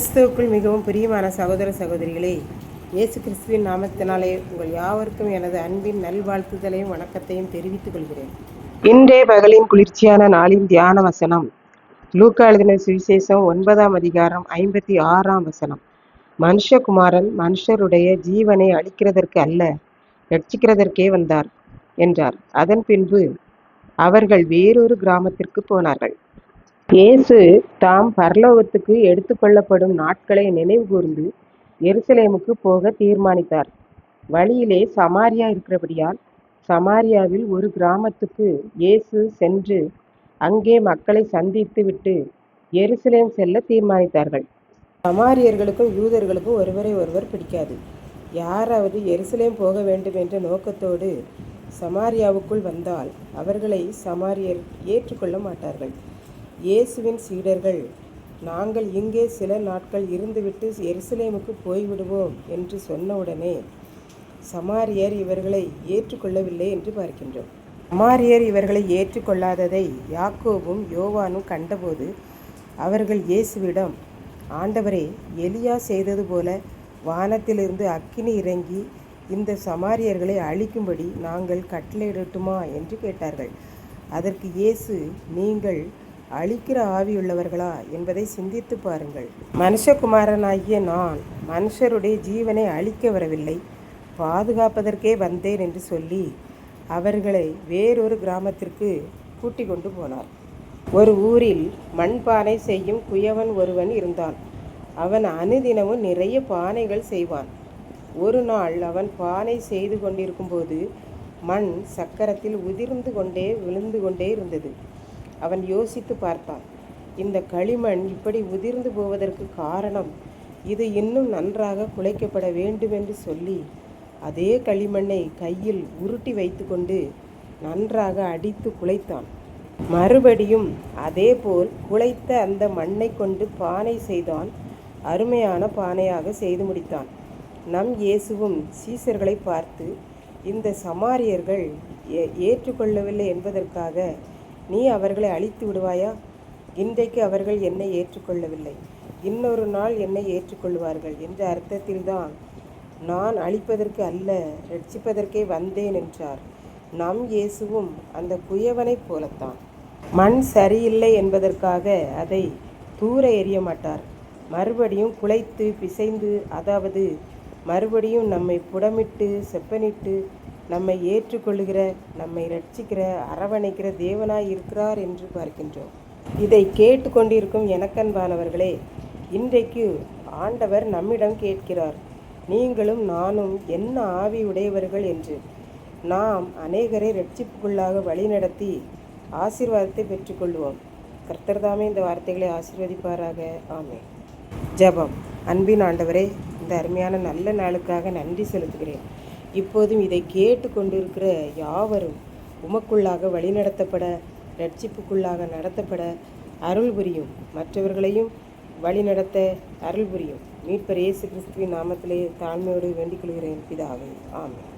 கிறிஸ்துவுக்குள் மிகவும் பிரியமான சகோதர சகோதரிகளே, இயேசு கிறிஸ்துவின் நாமத்தினாலே உங்கள் யாவருக்கும் எனது அன்பின் நல்வாழ்த்துதலையும் வணக்கத்தையும் தெரிவித்துக் கொள்கிறேன். இன்றைய பகலின் குளிர்ச்சியான நாளின் தியான வசனம் லூக்கா எழுதின சுவிசேஷம் 9ஆம் அதிகாரம் 56ஆம் வசனம். மனுஷகுமாரன் மனுஷருடைய ஜீவனை அழிக்கிறதற்கு அல்ல, ரட்சிக்கிறதற்கே வந்தார் என்றார். அதன் பின்பு அவர்கள் வேறொரு கிராமத்திற்கு போனார்கள். இயேசு தாம் பரலோகத்துக்கு எடுத்துக்கொள்ளப்படும் நாட்களை நினைவு கூர்ந்து எருசலேமுக்கு போக தீர்மானித்தார். வழியிலே சமாரியா இருக்கிறபடியால் சமாரியாவில் ஒரு கிராமத்துக்கு இயேசு சென்று அங்கே மக்களை சந்தித்து விட்டு எருசலேம் செல்ல தீர்மானித்தார்கள். சமாரியர்களுக்கும் யூதர்களுக்கும் ஒருவரை ஒருவர் பிடிக்காது. யாராவது எருசலேம் போக வேண்டும் என்ற நோக்கத்தோடு சமாரியாவுக்குள் வந்தால் அவர்களை சமாரியர் ஏற்றுக்கொள்ள மாட்டார்கள். இயேசுவின் சீடர்கள், நாங்கள் இங்கே சில நாட்கள் இருந்துவிட்டு எருசலேமுக்கு போய்விடுவோம் என்று சொன்னவுடனே சமாரியர் இவர்களை ஏற்றுக்கொள்ளவில்லை என்று பார்க்கின்றோம். சமாரியர் இவர்களை ஏற்றுக்கொள்ளாததை யாக்கோபும் யோவானும் கண்டபோது அவர்கள் இயேசுவிடம், ஆண்டவரே, எலியா செய்தது போல வானத்திலிருந்து அக்கினி இறங்கி இந்த சமாரியர்களை அழிக்கும்படி நாங்கள் கட்டளையிடட்டுமா என்று கேட்டார்கள். அதற்கு இயேசு, நீங்கள் அழிக்கிற ஆவியுள்ளவர்களா என்பதை சிந்தித்து பாருங்கள். மனுஷகுமாரனாகிய நான் மனுஷருடைய ஜீவனை அழிக்க வரவில்லை, பாதுகாப்பதற்கே வந்தேன் என்று சொல்லி அவர்களை வேறொரு கிராமத்திற்கு கூட்டிக் கொண்டு போனார். ஒரு ஊரில் மண்பானை செய்யும் குயவன் ஒருவன் இருந்தான். அவன் அனுதினமும் நிறைய பானைகள் செய்வான். ஒரு நாள் அவன் பானை செய்து கொண்டிருக்கும்போது மண் சக்கரத்தில் உதிர்ந்து கொண்டே விழுந்து கொண்டே இருந்தது. அவன் யோசித்து பார்த்தான். இந்த களிமண் இப்படி உதிர்ந்து போவதற்கு காரணம், இது இன்னும் நன்றாக குழைக்கப்பட வேண்டுமென்று சொல்லி அதே களிமண்ணை கையில் உருட்டி வைத்து கொண்டு நன்றாக அடித்து குழைத்தான். மறுபடியும் அதேபோல் குழைத்த அந்த மண்ணை கொண்டு பானை செய்தான். அருமையான பானையாக செய்து முடித்தான். நம் இயேசுவும் சீசர்களை பார்த்து, இந்த சமாரியர்கள் ஏற்றுக்கொள்ளவில்லை என்பதற்காக நீ அவர்களை அழித்து விடுவாயா? இன்றைக்கு அவர்கள் என்னை ஏற்றுக்கொள்ளவில்லை, இன்னொரு நாள் என்னை ஏற்றுக்கொள்வார்கள் என்ற அர்த்தத்தில்தான் நான் அழிப்பதற்கு அல்ல, ரட்சிப்பதற்கே வந்தேன் என்றார். நம் இயேசுவும் அந்த குயவனைப் போலத்தான். மண் சரியில்லை என்பதற்காக அதை தூர எறிய மாட்டார். மறுபடியும் குழைத்து பிசைந்து, அதாவது மறுபடியும் நம்மை புடமிட்டு செப்பனிட்டு நம்மை ஏற்றுக்கொள்ளுகிற, நம்மை ரட்சிக்கிற, அரவணைக்கிற தேவனாய் இருக்கிறார் என்று பார்க்கின்றோம். இதை கேட்டுக்கொண்டிருக்கும் எனக்கன்பானவர்களே, இன்றைக்கு ஆண்டவர் நம்மிடம் கேட்கிறார், நீங்களும் நானும் என்ன ஆவி உடையவர்கள் என்று. நாம் அநேகரை ரட்சிப்புக்குள்ளாக வழிநடத்தி ஆசீர்வாதத்தை பெற்றுக்கொள்வோம். கர்த்தர் தாமே இந்த வார்த்தைகளை ஆசீர்வதிப்பாராக. ஆமென். ஜெபம். அன்பின் ஆண்டவரே, இந்த அருமையான நல்ல நாளுக்காக நன்றி செலுத்துகிறேன். இப்போதும் இதை கேட்டு கொண்டிருக்கிற யாவரும் உமக்குள்ளாக வழிநடத்தப்பட, ரட்சிப்புக்குள்ளாக நடத்தப்பட அருள் புரியும். மற்றவர்களையும் வழிநடத்த அருள் புரியும். மீட்பர் இயேசு கிறிஸ்துவின் நாமத்திலே தாழ்மையோடு வேண்டிக் கொள்கிறேன் பிதாவே. ஆமென்.